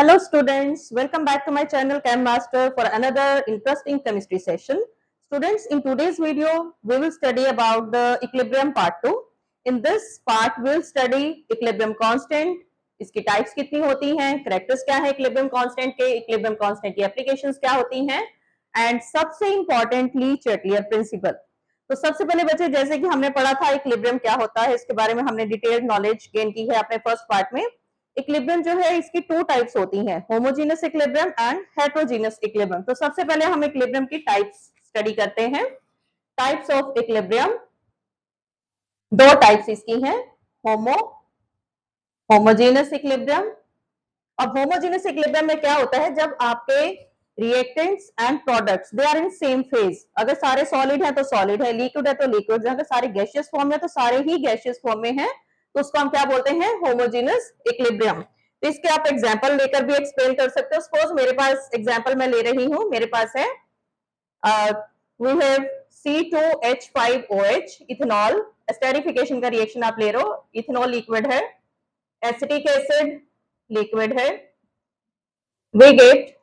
Hello students, welcome back to my channel Chem Master for another interesting chemistry session. Students, in today's video, we will study about the equilibrium part 2. In this part, we will study equilibrium constant, इसकी types कितनी होती हैं, characters क्या है equilibrium constant के, equilibrium constant की applications क्या होती हैं, and सबसे importantly Chatelier principle. तो सबसे पहले बच्चे जैसे कि हमने पढ़ा था इक्विलिब्रियम क्या होता है, इसके बारे में हमने डिटेल्ड नॉलेज गेन की है अपने फर्स्ट पार्ट में। इक्विलिब्रियम जो है इसकी टू टाइप्स होती हैं, homogeneous equilibrium and heterogeneous equilibrium. तो सबसे पहले हम इक्विलिब्रियम की टाइप्स स्टडी करते हैं। टाइप्स ऑफ इक्विलिब्रियम, दो टाइप्स इसकी हैं, होमोजेनस इक्विलिब्रियम। अब होमोजेनस इक्विलिब्रियम में क्या होता है, जब आपके reactants and products they are in same phase, अगर सारे सॉलिड है तो सॉलिड है, लिक्विड है तो लिक्विड, अगर सारे गैसियस फॉर्म है तो सारे ही गैसियस फॉर्म में है, तो उसको हम क्या बोलते हैं, होमोजेनस इक्विलिब्रियम। तो इसके आप एग्जांपल लेकर भी एक्सप्लेन कर सकते हो। सपोज मेरे पास एग्जांपल मैं ले रही हूं, मेरे पास है we have C2H5OH ethanol, esterification का रिएक्शन आप ले रहे हो, इथेनॉल लिक्विड है, एसिटिक एसिड लिक्विड है, we get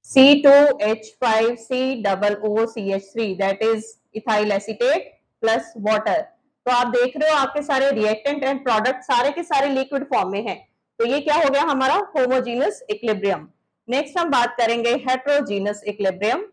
C2H5COOCH3 that is ethyl acetate plus water। तो आप देख रहे हो आपके सारे रिएक्टेंट एंड प्रोडक्ट सारे के सारे लिक्विड फॉर्म में हैं, तो ये क्या हो गया हमारा होमोजेनस इक्विलिब्रियम। नेक्स्ट हम बात करेंगे हेटेरोजेनस इक्विलिब्रियम।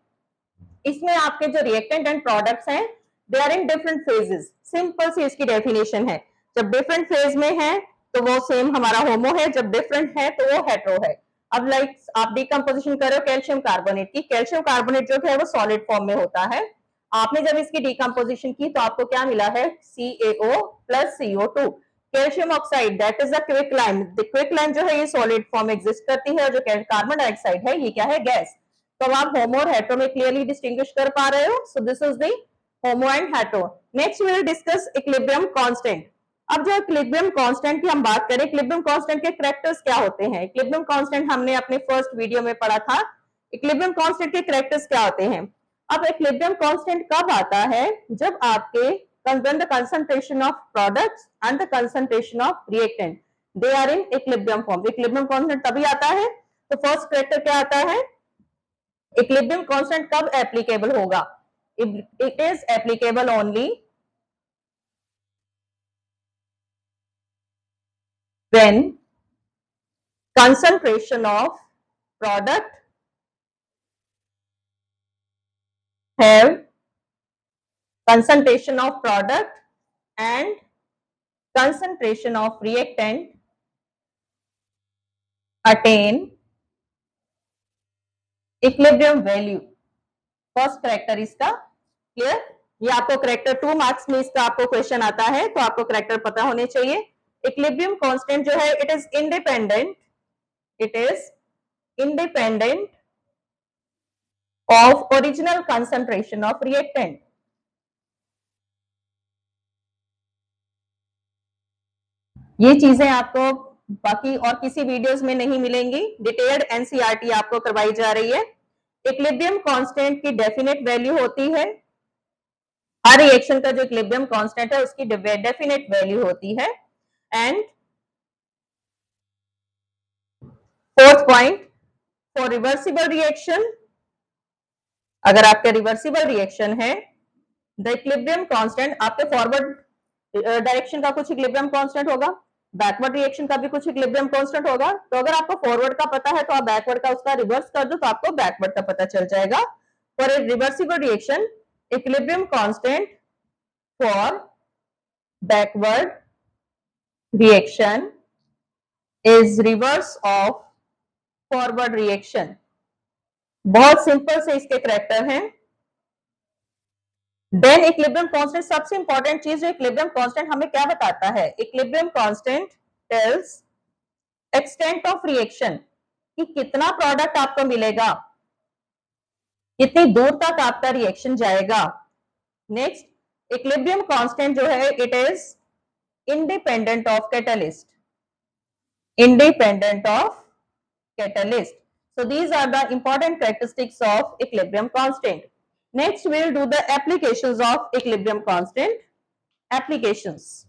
इसमें आपके जो रिएक्टेंट एंड प्रोडक्ट्स हैं they are in different phases. Simple सी इसकी डेफिनेशन है, जब डिफरेंट फेज में है तो वो सेम हमारा होमो है, जब डिफरेंट है तो वो हेटेरो है। अब लाइक आप डिकम्पोजिशन करो कैल्शियम कार्बोनेट की, कैल्शियम कार्बोनेट जो है वो सॉलिड फॉर्म में होता है, आपने जब इसकी डिकम्पोजिशन की तो आपको क्या मिला है, CaO plus CO2। Calcium oxide that is the quicklime, quicklime जो है ये सॉलिड फॉर्म एग्जिस्ट करती है, और जो कार्बन डाइऑक्साइड है ये क्या है, गैस। तो आप होमो और हेटेरो में क्लियरली डिस्टिंग्विश कर पा रहे हो। So this is the homo and hetero. Next we will discuss equilibrium constant. अब जो इक्विलिब्रियम कांस्टेंट की हम बात करें, इक्विलिब्रियम कांस्टेंट के कैरेक्टर्स क्या होते हैं। इक्विलिब्रियम कांस्टेंट हमने अपने फर्स्ट वीडियो में पढ़ा था, इक्विलिब्रियम कांस्टेंट के कैरेक्टर्स क्या होते हैं। अब इक्विलिब्रियम कांस्टेंट कब आता है, जब आपके when the concentration of products and the concentration of reactant they are in equilibrium form। Equilibrium constant तभी आता है। तो फर्स्ट कैरेक्टर क्या आता है, इक्विलिब्रियम कांस्टेंट कब एप्लीकेबल होगा, it is applicable only when concentration of product have concentration of product and concentration of reactant attain equilibrium value। First character इसका क्लियर, ये आपको करेक्टर 2 मार्क्स में इसका आपको क्वेश्चन आता है, तो आपको करेक्टर पता होने चाहिए। इक्विलिब्रियम कांस्टेंट जो है it is independent of original concentration of reactant. ये चीजें आपको बाकी और किसी वीडियोस में नहीं मिलेंगी, डिटेल्ड एनसीईआरटी आपको करवाई जा रही है। इक्विलिब्रियम कांस्टेंट की डेफिनेट वैल्यू होती है, हर रिएक्शन का जो इक्विलिब्रियम कांस्टेंट है उसकी डेफिनेट वैल्यू होती है। And fourth point, for reversible reaction, अगर आपका रिवर्सिबल रिएक्शन है द इक्विलिब्रियम कांस्टेंट, आपके फॉरवर्ड डायरेक्शन का कुछ इक्विलिब्रियम कांस्टेंट होगा, बैकवर्ड रिएक्शन का भी कुछ इक्विलिब्रियम कांस्टेंट होगा। तो अगर आपको फॉरवर्ड का पता है तो आप बैकवर्ड का उसका रिवर्स कर दो तो आपको बैकवर्ड का पता चल जाएगा। For a reversible reaction equilibrium constant for backward reaction is reverse of forward reaction. बहुत सिंपल से इसके कैरेक्टर हैं। देन इक्विलिब्रियम कांस्टेंट, सबसे इंपॉर्टेंट चीज जो इक्विलिब्रियम कांस्टेंट हमें क्या बताता है, equilibrium constant tells extent of reaction, कि कितना प्रोडक्ट आपको मिलेगा, कितनी दूर तक आपका रिएक्शन जाएगा। नेक्स्ट, इक्विलिब्रियम कांस्टेंट जो है it is independent of catalyst, so these are the important characteristics of equilibrium constant। next we will do the applications of equilibrium constant। applications,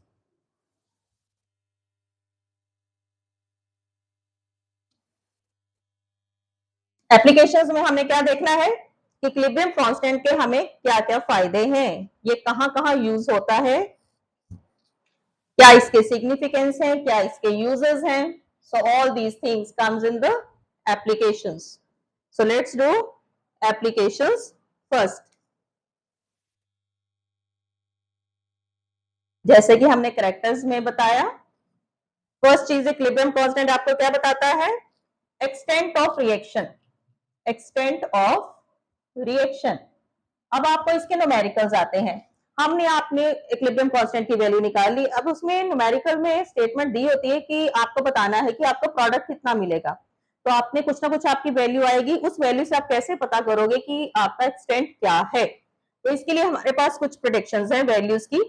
applications में हमें क्या देखना है कि इक्विलिब्रियम कांस्टेंट के हमें क्या क्या फायदे हैं, ये कहां कहां यूज होता है, क्या इसके सिग्निफिकेंस है, क्या इसके यूजेस हैं. So all these things comes in the applications. So let's do applications first. जैसे कि हमने कैरेक्टर्स में बताया, फर्स्ट चीज इक्विलिब्रियम कांस्टेंट आपको क्या बताता है, extent of reaction. Extent of reaction. अब आपको इसके न्यूमेरिकल्स आते हैं. हमने आपने इक्विलिब्रियम कांस्टेंट की वैल्यू निकाल ली. अब उसमें न्यूमेरिकल में स्टेटमेंट दी होती है कि आपको बताना है कि आपको प्रोडक्ट कितना मिलेगा. तो आपने कुछ ना कुछ आपकी वैल्यू आएगी, उस वैल्यू से आप कैसे पता करोगे कि आपका एक्सटेंट क्या है. तो इसके लिए हमारे पास कुछ प्रेडिक्शंस हैं वैल्यूज की.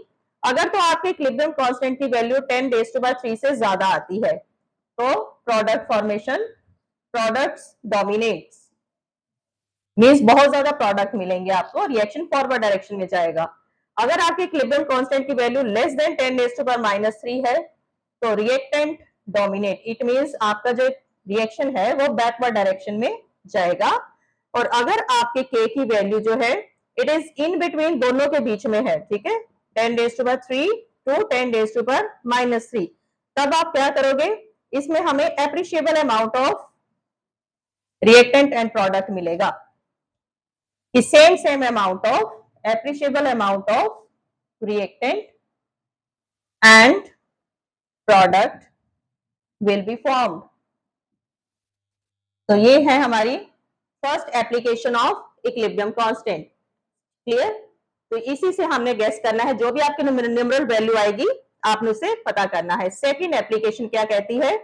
अगर तो आपके इक्विलिब्रियम कांस्टेंट की वैल्यू 10⁻³ से ज्यादा आती है तो product formation, products dominates, means बहुत ज्यादा प्रोडक्ट मिलेंगे आपको, रिएक्शन फॉरवर्ड डायरेक्शन में जाएगा. अगर आपके इक्विलिब्रियम कांस्टेंट की वैल्यू लेस देन 10⁻³ है तो रिएक्टेंट डोमिनेट. इट मींस आपका जो रिएक्शन है वो बैकवर्ड डायरेक्शन में जाएगा. और अगर आपके के की वैल्यू जो है इट इज इन बिटवीन, दोनों के बीच में है, ठीक है, 10⁻³ टू 10⁻⁻3, तब आप क्या करोगे, इसमें हमें appreciable amount of reactant and product मिलेगा. कि same amount of appreciable amount of reactant and product will be formed. तो ये है हमारी first application of equilibrium constant. Clear. तो इसी से हमने गेस करना है, जो भी आपकी न्यूमरल वैल्यू आएगी आपने उसे पता करना है. सेकंड एप्लीकेशन क्या कहती है,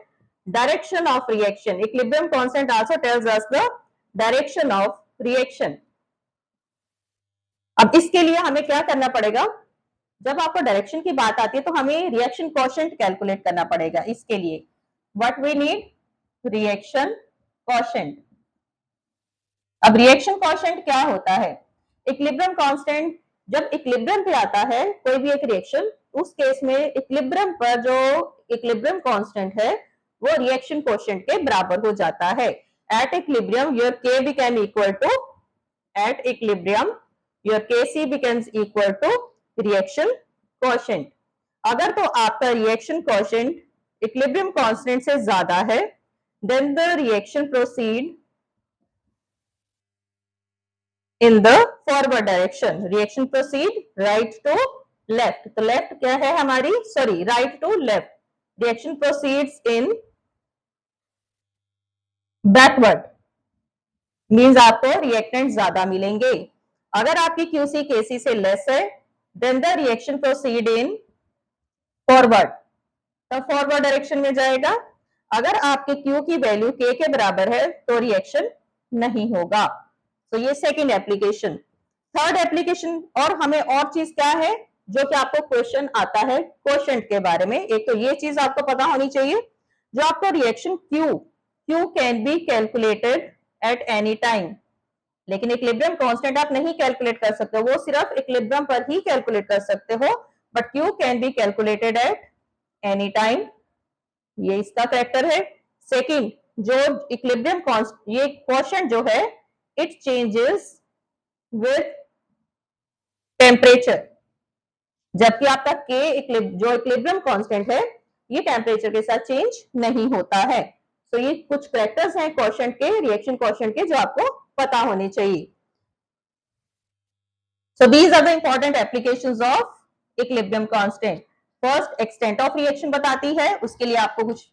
direction of reaction. Equilibrium constant also tells us the direction of reaction. अब इसके लिए हमें क्या करना पड़ेगा, जब आपको डायरेक्शन की बात आती है तो हमें रिएक्शन कोएफिशिएंट कैलकुलेट करना पड़ेगा. इसके लिए what we need, reaction coefficient. अब रिएक्शन कोएफिशिएंट क्या होता है, इक्विलिब्रियम कांस्टेंट जब इक्विलिब्रियम पे आता है कोई भी एक रिएक्शन, उस केस में इक्विलिब्रियम पर जो इक्विलिब्रियम कांस्टेंट है वो रिएक्शन कोएफिशिएंट के बराबर हो जाता है. At equilibrium your K become equal to, at equilibrium your Kc becomes equal to reaction quotient. अगर तो आपका reaction quotient equilibrium constant से ज्यादा है then the reaction proceed in the forward direction. reaction proceed right to left. तो left क्या है हमारी, sorry, right to left. reaction proceeds in backward, means आपको reactant ज्यादा मिलेंगे. अगर आपकी QC KC से लेस है then the reaction proceed in forward, तो फॉरवर्ड डायरेक्शन में जाएगा. अगर आपके Q की वैल्यू K के बराबर है तो रिएक्शन नहीं होगा. तो ये सेकंड एप्लीकेशन. थर्ड एप्लीकेशन, और हमें और चीज क्या है जो कि आपको क्वेश्चन आता है कोएफिशिएंट के बारे में. एक तो ये चीज आपको पता होनी चाहिए, जो आपको reaction Q can be calculated at any time. लेकिन इक्विलिब्रियम कांस्टेंट आप नहीं कैलकुलेट कर सकते, वो सिर्फ इक्विलिब्रियम पर ही कैलकुलेट कर सकते हो. But Q can be calculated at any time. ये इसका कैरेक्टर है. सेकंड, जो इक्विलिब्रियम ये क्वोशिएंट जो है इट चेंजेस विद टेम्परेचर, जबकि आपका K जो इक्विलिब्रियम कांस्टेंट है ये टेम्परेचर के साथ चेंज नहीं होता है. तो ये कुछ कैरेक्टर्स हैं क्वोशिएंट के, रिएक्शन क्वोशिएंट के, जो आपको पता होनी चाहिए. So these are the important applications of equilibrium constant. First, extent of reaction बताती है, उसके लिए आपको कुछ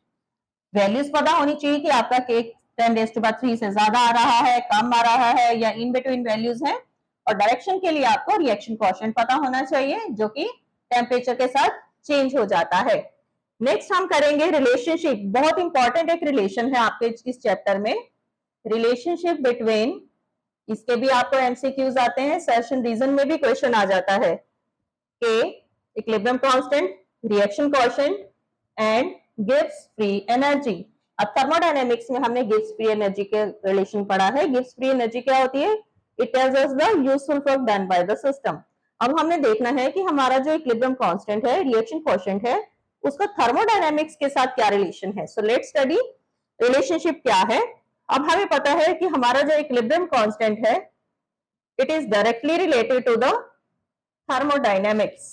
वैल्यूज पता होनी चाहिए कि आपका K 10⁻³ से ज्यादा आ रहा है, कम आ रहा है, या इन बिटवीन वैल्यूज है. और डायरेक्शन के लिए आपको रिएक्शन कोएफिशिएंट पता होना चाहिए जो कि टेम्परेचर के साथ चेंज हो जाता है. नेक्स्ट हम करेंगे रिलेशनशिप. बहुत इंपॉर्टेंट एक रिलेशन है आपके इस चैप्टर में, रिलेशनशिप बिटवीन. इसके भी आपको एमसीक्यूज आते हैं, सेशन रीजन में भी क्वेश्चन आ जाता है. के equilibrium constant, reaction coefficient and Gibbs free energy. अब थर्मोडायनेमिक्स में हमने गिब्स फ्री एनर्जी के रिलेशन पढ़ा है. गिब्स फ्री एनर्जी क्या होती है, it tells us the useful work done by the system. अब हमने देखना है कि हमारा जो इक्विलिब्रियम कांस्टेंट है, रिएक्शन कोएफिशिएंट है, उसका थर्मोडायनेमिक्स के साथ क्या रिलेशन है. सो लेट्स स्टडी रिलेशनशिप क्या है. अब हमें पता है कि हमारा जो इक्विलिब्रियम कांस्टेंट है it is directly related to the thermodynamics,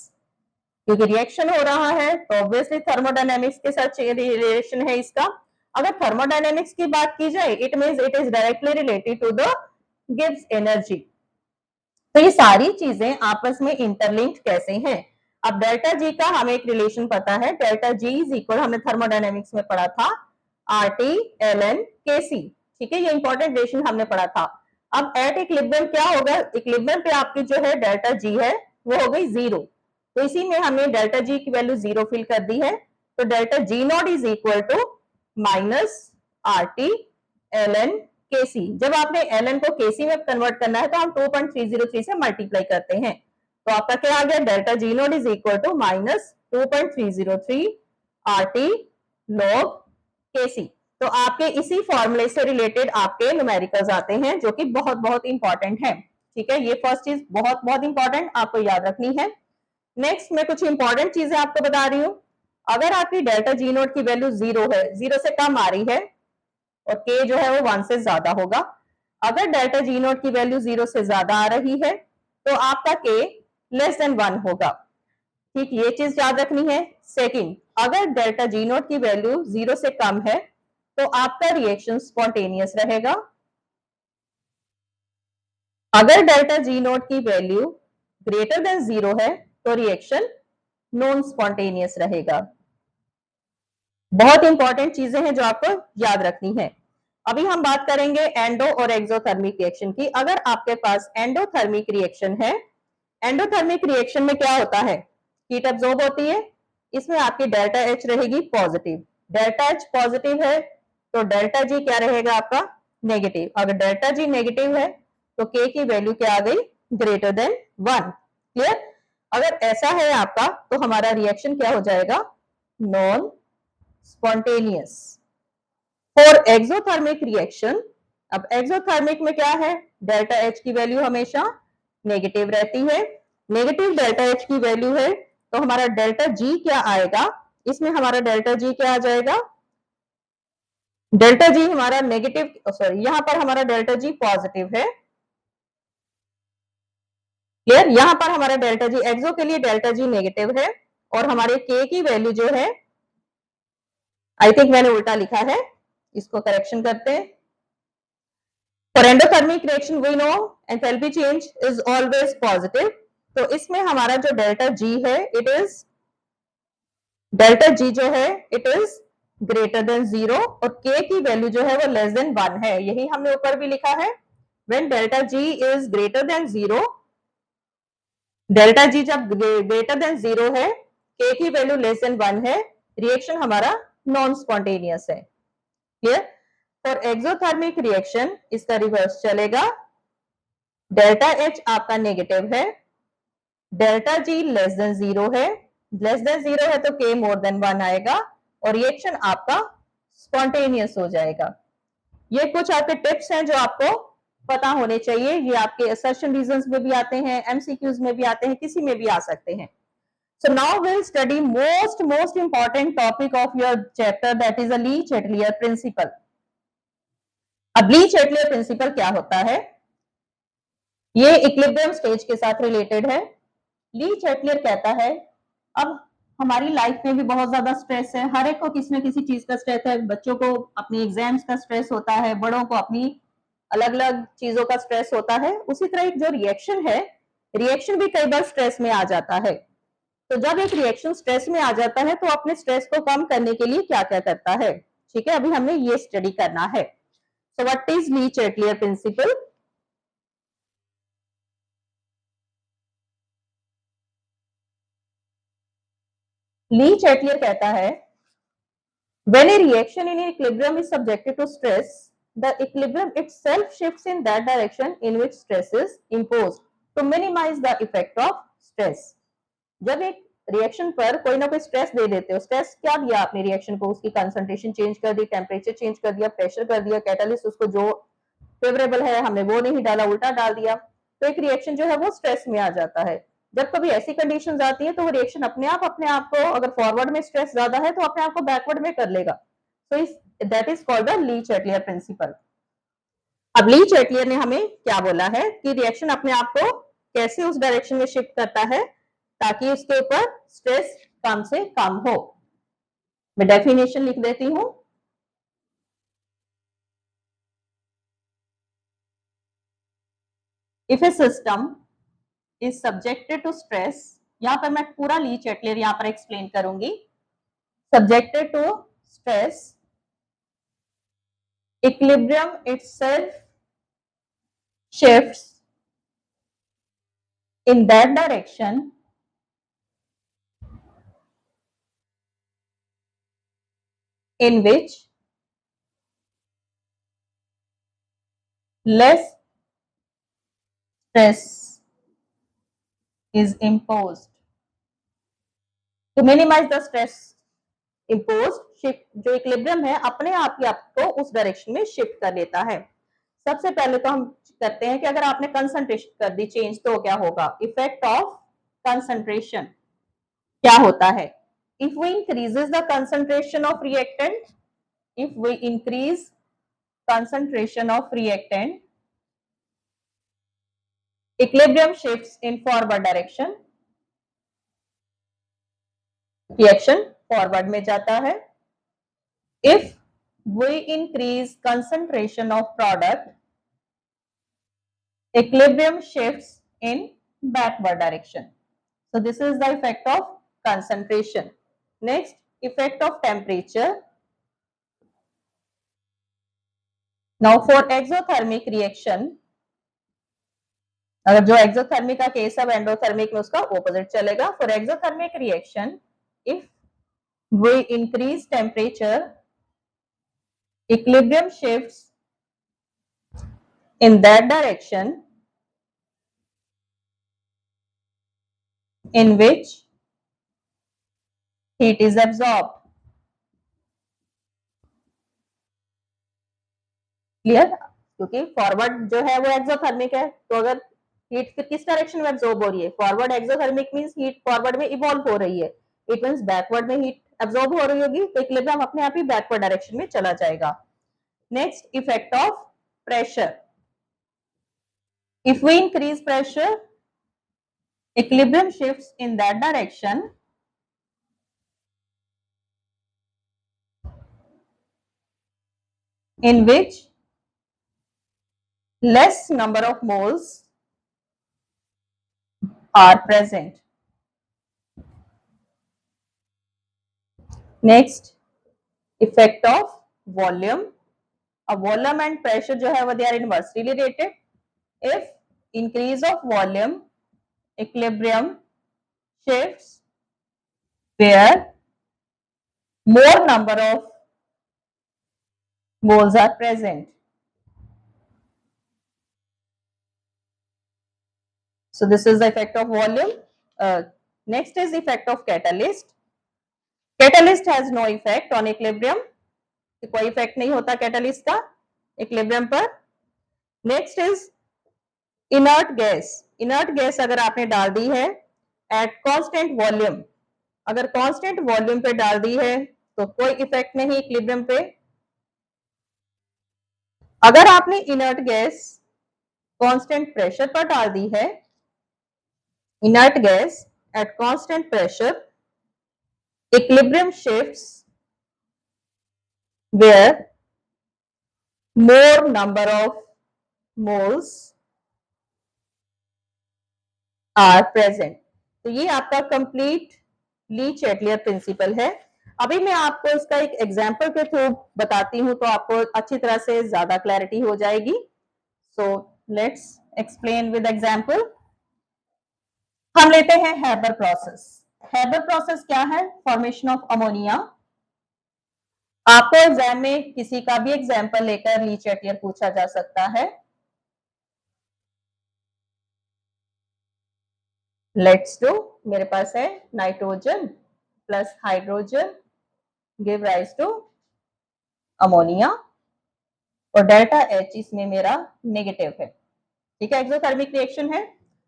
क्योंकि रिएक्शन हो रहा है तो ऑब्वियसली थर्मोडायनेमिक्स के साथ रिलेशन है इसका। अगर थर्मोडायनेमिक्स की बात की जाए it means it is directly related to the Gibbs energy. तो ये सारी चीजें आपस में इंटरलिंक्ड कैसे हैं? अब डेल्टा जी का हमें एक रिलेशन पता है, डेल्टा जी इज इक्वल, हमने थर्मोडायनेमिक्स में पढ़ा था, are T L N K सी। ठीक है, ये इंपॉर्टेंट रिलेशन हमने पढ़ा था। अब एट इक्विलिब्रियम क्या होगा? इक्विलिब्रियम पे आपकी जो है डेल्टा जी है वो हो गई जीरो, तो इसी में हमने डेल्टा जी की वैल्यू जीरो फिल कर दी है। तो delta G naught is equal to minus R T L N K C. जब आपने एल एन को के सी में कन्वर्ट करना है तो हम 2.303 से मल्टीप्लाई करते हैं, तो आपका क्या आ गया? Delta G naught is equal to minus 2.303 R T log K C. तो आपके इसी फॉर्मूले से रिलेटेड आपके न्यूमेरिकल्स आते हैं जो कि बहुत बहुत इंपॉर्टेंट है। ठीक है, ये फर्स्ट चीज बहुत बहुत इंपॉर्टेंट आपको याद रखनी है। नेक्स्ट मैं कुछ इंपॉर्टेंट चीजें आपको बता रही हूं। अगर आपकी डेल्टा जी नोट की वैल्यू जीरो है, जीरो से कम आ रही है और के जो है वो 1 से ज्यादा होगा। अगर डेल्टा जी नोट की वैल्यू जीरो से ज्यादा आ रही है तो आपका के लेस देन 1 होगा। ठीक, ये चीज याद रखनी है। सेकंड, अगर डेल्टा जी नोट की वैल्यू जीरो से कम है तो आपका रिएक्शन स्पॉन्टेनियस रहेगा। अगर डेल्टा जी नोट की वैल्यू ग्रेटर देन जीरो है तो रिएक्शन नॉन स्पॉन्टेनियस रहेगा। बहुत इंपॉर्टेंट चीजें हैं जो आपको याद रखनी है। अभी हम बात करेंगे एंडो और एक्सोथर्मिक रिएक्शन की। अगर आपके पास एंडोथर्मिक रिएक्शन है, एंडोथर्मिक रिएक्शन में क्या होता है? हीट अब्सॉर्ब होती है, इसमें आपकी डेल्टा एच रहेगी पॉजिटिव। डेल्टा एच पॉजिटिव है तो डेल्टा जी क्या रहेगा आपका? नेगेटिव। अगर डेल्टा जी नेगेटिव है तो के की वैल्यू क्या आ गई? Greater than 1। क्लियर? अगर ऐसा है आपका तो हमारा रिएक्शन क्या हो जाएगा? Non spontaneous. For exothermic reaction, अब एक्सोथर्मिक में क्या है? डेल्टा एच की वैल्यू हमेशा नेगेटिव रहती है। नेगेटिव डेल्टा एच की वैल्यू है तो हमारा डेल्टा जी क्या आएगा? इसमें हमारा डेल्टा जी क्या आ जाएगा? डेल्टा जी हमारा नेगेटिव, सॉरी यहां पर हमारा डेल्टा जी पॉजिटिव है। क्लियर? यहां पर हमारा डेल्टा जी एक्सो के लिए डेल्टा जी नेगेटिव है और हमारे के की वैल्यू जो है, आई थिंक मैंने उल्टा लिखा है, इसको करेक्शन करते हैं। For endothermic reaction we know enthalpy change is always positive, तो इसमें हमारा जो डेल्टा जी है इट इज, डेल्टा जी जो है it is greater than zero और के की वैल्यू जो है वो लेस देन 1 है। यही हमने ऊपर भी लिखा है, when delta G is greater than zero, delta G जब ग्रेटर देन जीरो है, के की वैल्यू लेस देन 1 है, रिएक्शन हमारा नॉन स्पॉन्टेनियस है। क्लियर? फॉर एक्सोथर्मिक रिएक्शन इसका रिवर्स चलेगा। डेल्टा एच आपका नेगेटिव है, delta G less than zero है, लेस देन जीरो है तो के मोर देन 1 आएगा और रिएक्शन आपका स्पॉन्टेनियस हो जाएगा। ये कुछ आपके टिप्स हैं जो आपको पता होने चाहिए। ये आपके असर्शन रीजंस में भी आते हैं, एमसीक्यूज में भी आते हैं, किसी में भी आ सकते हैं। So now we'll study most important topic of your chapter, that is a Lee-Chatelier principle. अब Lee-Chatelier principle क्या होता है? ये इक्विलिब्रियम स्टेज के साथ रिलेटेड है। ली-चैटलियर कहता है, अब हमारी लाइफ में भी बहुत ज्यादा स्ट्रेस है, हर एक को किसी न किसी चीज का स्ट्रेस है। बच्चों को अपनी एग्जाम्स का स्ट्रेस होता है, बड़ों को अपनी अलग अलग चीजों का स्ट्रेस होता है। उसी तरह एक जो रिएक्शन है, रिएक्शन भी कई बार स्ट्रेस में आ जाता है। तो जब एक रिएक्शन स्ट्रेस में आ जाता है तो अपने स्ट्रेस को कम करने के लिए क्या क्या करता है? ठीक है, अभी हमने ये स्टडी करना है। So what is Le Chatelier principle? Le Chatelier कहता है, when a reaction in equilibrium is subjected to stress, the equilibrium itself shifts in that direction in which stress is imposed to minimize the effect of stress. जब एक reaction पर कोई ना कोई stress दे देते हो, स्ट्रेस क्या दिया आपने रिएक्शन को? उसकी कंसंट्रेशन चेंज कर दी, टेम्परेचर चेंज कर दिया, प्रेशर कर दिया, कैटालिस्ट उसको जो फेवरेबल है हमने वो नहीं डाला, उल्टा डाल दिया, तो एक रिएक्शन जो है वो स्ट्रेस में आ जाता है। जब कभी ऐसी कंडीशंस आती है तो वो रिएक्शन अपने आप को, अगर फॉरवर्ड में स्ट्रेस ज्यादा है तो अपने आप को बैकवर्ड में कर लेगा। So that is called the Le Chatelier principle. अब ली चैटलियर ने हमें क्या बोला है कि रिएक्शन अपने आप को कैसे उस डायरेक्शन में शिफ्ट करता है ताकि उसके ऊपर स्ट्रेस कम से कम हो। मैं डेफिनेशन लिख देती हूं। If a system is subjected to stress, यहां पर मैं पूरा ली चैटलियर यहां पर एक्सप्लेन करूंगी। Subjected to stress, equilibrium itself shifts in that direction in which less stress is imposed. To minimize the stress imposed, shift जो इक्विलिब्रियम है अपने आप ही आपको उस डायरेक्शन में शिफ्ट कर लेता है। सबसे पहले तो हम करते हैं कि अगर आपने कंसंट्रेशन कर दी चेंज तो क्या होगा। इफेक्ट ऑफ कंसंट्रेशन क्या होता है। If we increases the concentration of reactant, if we increase concentration of reactant, equilibrium shifts in forward direction, reaction forward में जाता है। if we increase concentration of product, equilibrium shifts in backward direction. So this is the effect of concentration. Next, effect of temperature. Now for exothermic reaction, अगर जो exothermic का case है endothermic में उसका opposite चलेगा। For exothermic reaction, if we increase temperature, equilibrium shifts in that direction in which heat is absorbed. Clear, क्योंकि forward जो है वो एक्सोथर्मिक है, तो अगर हीट फिर किस डायरेक्शन में एब्जॉर्ब हो रही है, forward. Exothermic means heat forward में इवॉल्व हो रही है, इट मींस बैकवर्ड में हीट एब्जॉर्ब हो रही होगी, तो इक्विलिब्रियम अपने आप ही बैकवर्ड डायरेक्शन में चला जाएगा। Next, effect of pressure. If we increase pressure, equilibrium shifts in that direction in which less number of moles are present. Next, effect of volume. अब volume and pressure जो है वो they are inversely related. If increase of volume, equilibrium shifts where more number of moles are present. So this is the effect of volume. Next is effect of catalyst. Catalyst has no effect on equilibrium. कोई effect नहीं होता catalyst का equilibrium पर। Next is inert gas. Inert gas अगर आपने डाल दी है एट कांस्टेंट वॉल्यूम, अगर कांस्टेंट वॉल्यूम पे डाल दी है तो कोई इफेक्ट नहीं इक्विलिब्रियम पे। अगर आपने इनर्ट गैस कांस्टेंट प्रेशर पर डाल दी है, inert gas at constant pressure, equilibrium shifts where more number of moles are present. तो ये आपका कंप्लीट ली चैटलियर प्रिंसिपल है। अभी मैं आपको इसका एक एग्जांपल के थ्रू बताती हूँ तो आपको अच्छी तरह से ज्यादा क्लैरिटी हो जाएगी। So let's explain with example. हम लेते हैं हैबर प्रोसेस। हैबर प्रोसेस क्या है? Formation of ammonia. आपको एग्जाम में किसी का भी एग्जाम्पल लेकर ली चैटलियर पूछा जा सकता है। लेट्स डू, मेरे पास है nitrogen plus hydrogen give rise to ammonia और डेल्टा एच इसमें मेरा नेगेटिव है। ठीक है, एक्सोथर्मिक रिएक्शन है।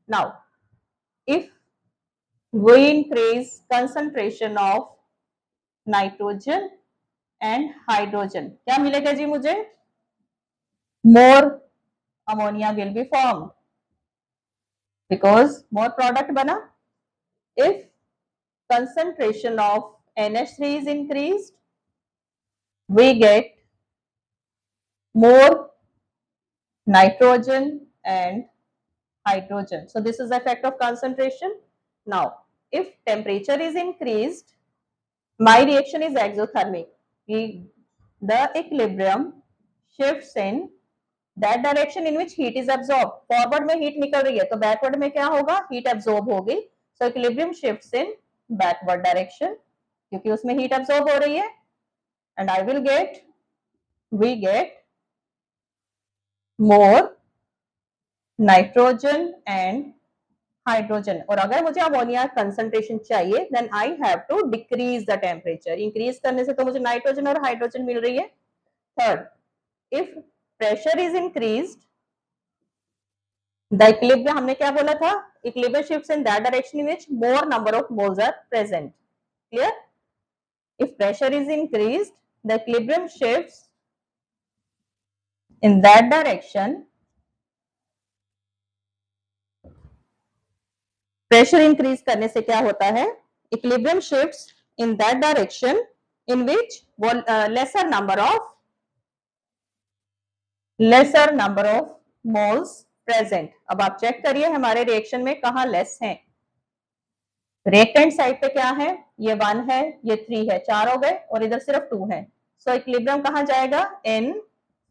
Now if we increase concentration of nitrogen and hydrogen, क्या मिलेगा जी मुझे? मोर ammonia will be formed because more product bana. If concentration of NH3 is increased, we get more nitrogen and hydrogen. So this is the effect of concentration. Now, if temperature is increased, my reaction is exothermic. The equilibrium shifts in that direction in which heat is absorbed. Forward में heat निकल रही है तो backward में क्या होगा? Heat absorb होगी. So equilibrium shifts in backward direction क्योंकि उसमें heat absorb हो रही है. And we get more nitrogen and hydrogen. और अगर मुझे अमोनिया कंसंट्रेशन चाहिए then I have to decrease the temperature. Increase करने से तो मुझे नाइट्रोजन और हाइड्रोजन मिल रही है. Third, if pressure is increased, the equilibrium, हमने क्या बोला था? Equilibrium shifts in that direction in which more number of moles are present. Clear? If pressure is increased, the equilibrium shifts in that direction. Pressure increase करने से क्या होता है? Equilibrium shifts in that direction in which lesser number of moles present. अब आप check करिए हमारे reaction में कहाँ लेस है. रिएक्टेंट साइड पे क्या है? ये 1 है, ये 3 है, 4 हो गए और इधर सिर्फ 2 है. सो इक्विलिब्रियम कहाँ जाएगा? In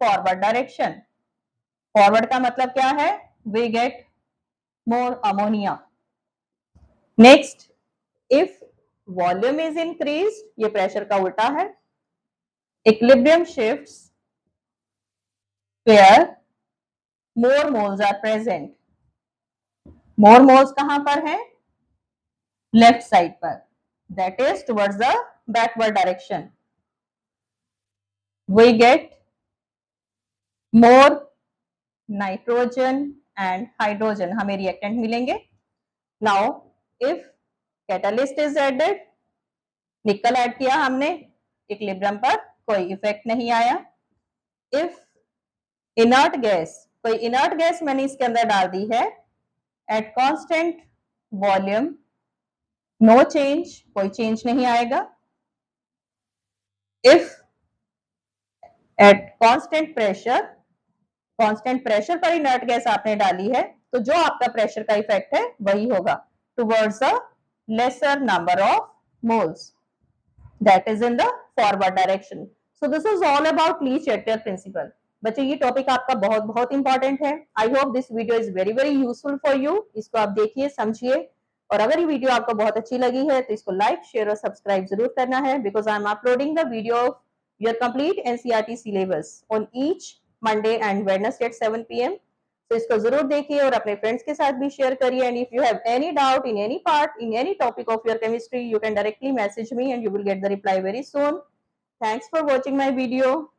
forward direction. फॉरवर्ड का मतलब क्या है? We get more ammonia. Next, if volume is increased, ये प्रेशर का उल्टा है. Equilibrium shifts where more moles are present. more moles कहां पर है? लेफ्ट साइड पर, that is towards the backward direction. we get more nitrogen and hydrogen, हमें reactant मिलेंगे. now if catalyst is added, nickel add किया हमने, equilibrium पर कोई इफेक्ट नहीं आया. if इनर्ट गैस, कोई इनर्ट गैस मैंने इसके अंदर डाल दी है, at constant volume no change, कोई चेंज नहीं आएगा. इफ एट कांस्टेंट प्रेशर पर इनर्ट गैस आपने डाली है तो जो आपका प्रेशर का इफेक्ट है वही होगा, towards a lesser number of moles, that is in the forward direction. So this is all about Le Chatelier principle. बच्चे ये टॉपिक आपका बहुत बहुत इंपॉर्टेंट है. I hope this video is very very useful for you. इसको आप देखिए, समझिए, और अगर ये वीडियो आपको बहुत अच्छी लगी है तो इसको लाइक, शेयर और सब्सक्राइब जरूर करना है, because I am uploading the video of your complete NCERT syllabus on each Monday and Wednesday at 7 PM. तो इसको जरूर देखिए और अपने फ्रेंड्स के साथ भी शेयर करिए. And if you have any doubt in any part, in any topic of your chemistry, you can directly message me and you will get the reply very soon. Thanks for watching my video.